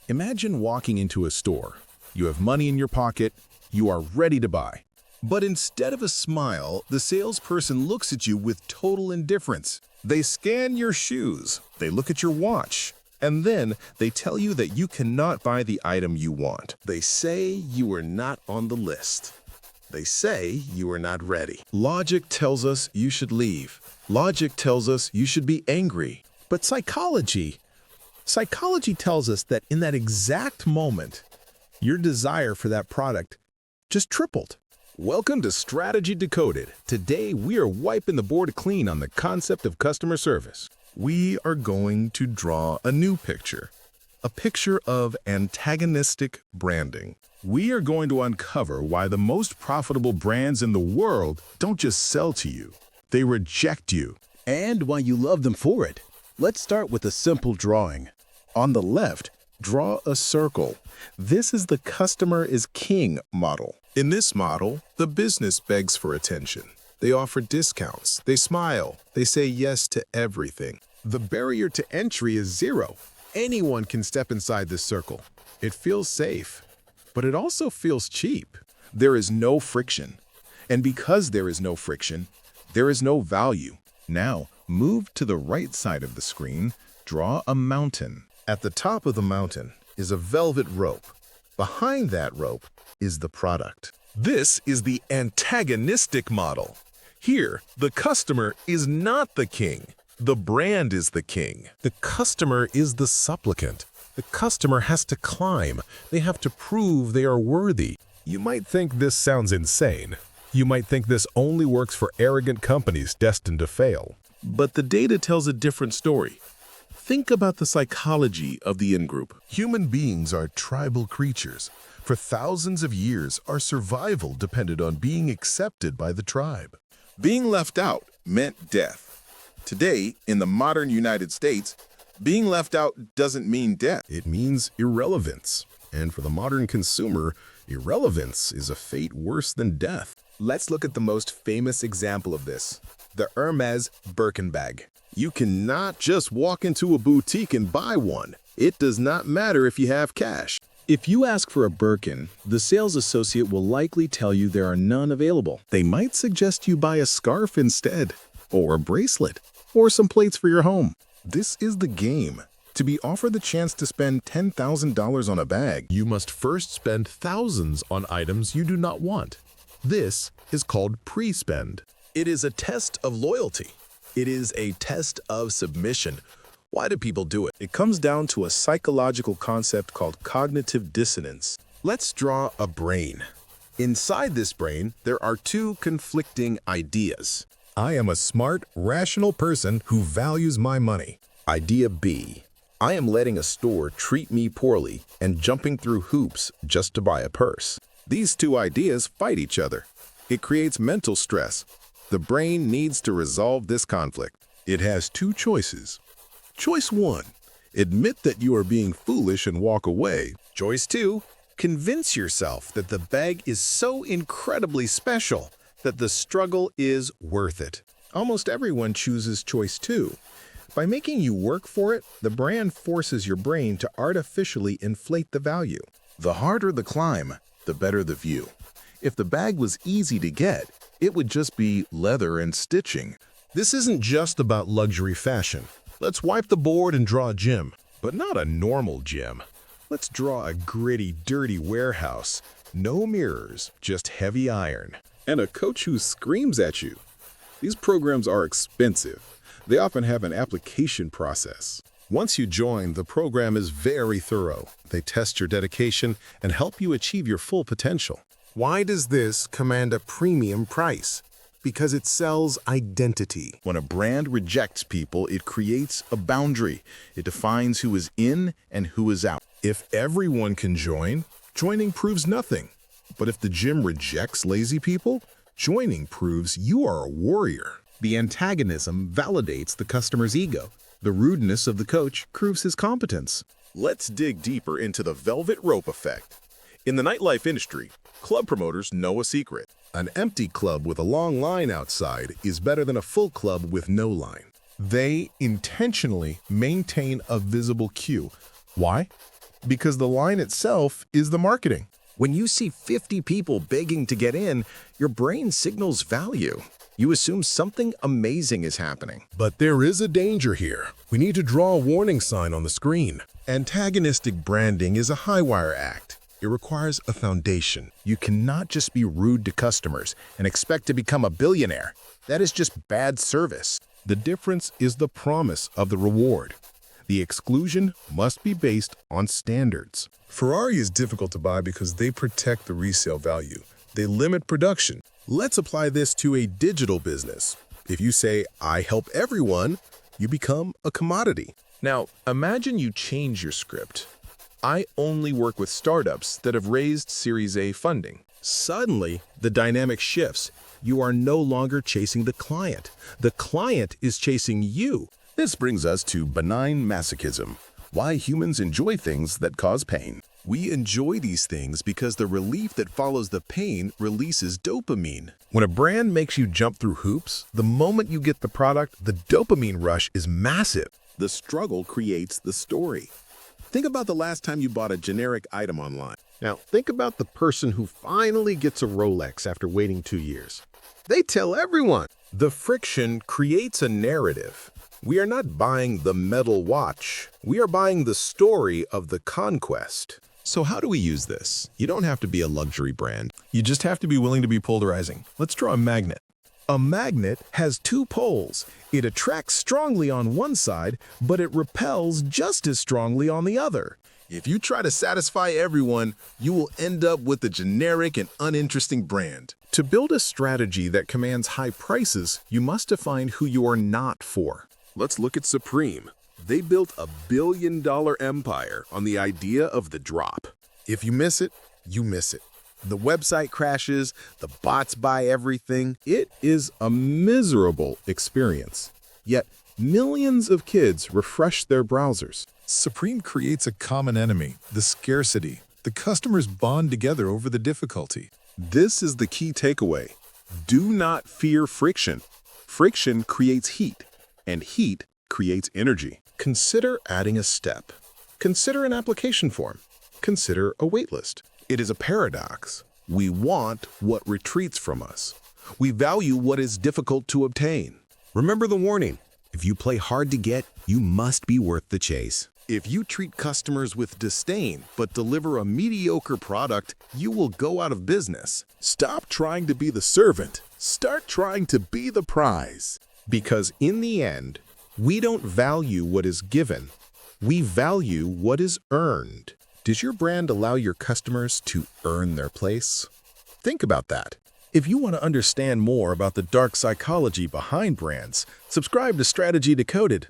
Imagine walking into a store. You have money in your pocket. You are ready to buy. But instead of a smile, the salesperson looks at you with total indifference. They scan your shoes. They look at your watch. And then they tell you that you cannot buy the item you want. They say you are not on the list. They say you are not ready. Logic tells us you should leave. Logic tells us you should be angry. But psychology tells us that in that exact moment, your desire for that product just tripled. Welcome to Strategy Decoded. Today, we are wiping the board clean on the concept of customer service. We are going to draw a new picture, a picture of antagonistic branding. We are going to uncover why the most profitable brands in the world don't just sell to you, they reject you. And why you love them for it. Let's start with a simple drawing. On the left, draw a circle. This is the customer is king model. In this model, the business begs for attention. They offer discounts, they smile, they say yes to everything. The barrier to entry is zero. Anyone can step inside this circle. It feels safe, but it also feels cheap. There is no friction. And because there is no friction, there is no value. Now, move to the right side of the screen, draw a mountain. At the top of the mountain is a velvet rope. Behind that rope is the product. This is the antagonistic model. Here, the customer is not the king. The brand is the king. The customer is the supplicant. The customer has to climb. They have to prove they are worthy. You might think this sounds insane. You might think this only works for arrogant companies destined to fail. But the data tells a different story. Think about the psychology of the in-group. Human beings are tribal creatures. For thousands of years, our survival depended on being accepted by the tribe. Being left out meant death. Today, in the modern United States, being left out doesn't mean death. It means irrelevance. And for the modern consumer, irrelevance is a fate worse than death. Let's look at the most famous example of this, the Hermes Birkin bag. You cannot just walk into a boutique and buy one. It does not matter if you have cash. If you ask for a Birkin, the sales associate will likely tell you there are none available. They might suggest you buy a scarf instead, or a bracelet, or some plates for your home. This is the game. To be offered the chance to spend $10,000 on a bag, you must first spend thousands on items you do not want. This is called pre-spend. It is a test of loyalty. It is a test of submission. Why do people do it? It comes down to a psychological concept called cognitive dissonance. Let's draw a brain. Inside this brain, there are two conflicting ideas. I am a smart, rational person who values my money. Idea B. I am letting a store treat me poorly and jumping through hoops just to buy a purse. These two ideas fight each other. It creates mental stress. The brain needs to resolve this conflict. It has two choices. Choice 1. Admit that you are being foolish and walk away. Choice 2. Convince yourself that the bag is so incredibly special that the struggle is worth it. Almost everyone chooses choice 2. By making you work for it, the brand forces your brain to artificially inflate the value. The harder the climb, the better the view. If the bag was easy to get, it would just be leather and stitching. This isn't just about luxury fashion. Let's wipe the board and draw a gym, but not a normal gym. Let's draw a gritty, dirty warehouse. No mirrors, just heavy iron. And a coach who screams at you. These programs are expensive. They often have an application process. Once you join, the program is very thorough. They test your dedication and help you achieve your full potential. Why does this command a premium price? Because it sells identity. When a brand rejects people, it creates a boundary. It defines who is in and who is out. If everyone can join, joining proves nothing. But if the gym rejects lazy people, joining proves you are a warrior. The antagonism validates the customer's ego. The rudeness of the coach proves his competence. Let's dig deeper into the velvet rope effect. In the nightlife industry, club promoters know a secret. An empty club with a long line outside is better than a full club with no line. They intentionally maintain a visible queue. Why? because the line itself is the marketing. When you see 50 people begging to get in, your brain signals value. You assume something amazing is happening. But there is a danger here. We need to draw a warning sign on the screen. Antagonistic branding is a high-wire act. It requires a foundation. You cannot just be rude to customers and expect to become a billionaire. That is just bad service. The difference is the promise of the reward. The exclusion must be based on standards. Ferrari is difficult to buy because they protect the resale value. They limit production. Let's apply this to a digital business. If you say, "I help everyone," you become a commodity. Now, imagine you change your script. "I only work with startups that have raised Series A funding." Suddenly, the dynamic shifts. You are no longer chasing the client. The client is chasing you. This brings us to benign masochism. Why humans enjoy things that cause pain. We enjoy these things because the relief that follows the pain releases dopamine. When a brand makes you jump through hoops, the moment you get the product, the dopamine rush is massive. The struggle creates the story. Think about the last time you bought a generic item online. Now, think about the person who finally gets a Rolex after waiting 2 years. They tell everyone. The friction creates a narrative. We are not buying the metal watch. We are buying the story of the conquest. So how do we use this? You don't have to be a luxury brand. You just have to be willing to be polarizing. Let's draw a magnet. A magnet has 2 poles. It attracts strongly on one side, but it repels just as strongly on the other. If you try to satisfy everyone, you will end up with a generic and uninteresting brand. To build a strategy that commands high prices, you must define who you are not for. Let's look at Supreme. They built a billion-dollar empire on the idea of the drop. If you miss it, you miss it. The website crashes, the bots buy everything. It is a miserable experience. Yet, millions of kids refresh their browsers. Supreme creates a common enemy, the scarcity. The customers bond together over the difficulty. This is the key takeaway. Do not fear friction. Friction creates heat, and heat creates energy. Consider adding a step. Consider an application form. Consider a waitlist. It is a paradox. We want what retreats from us. We value what is difficult to obtain. Remember the warning. If you play hard to get, you must be worth the chase. If you treat customers with disdain but deliver a mediocre product, you will go out of business. Stop trying to be the servant. Start trying to be the prize. Because in the end, we don't value what is given. We value what is earned. Does your brand allow your customers to earn their place? Think about that. If you want to understand more about the dark psychology behind brands, subscribe to Strategy Decoded.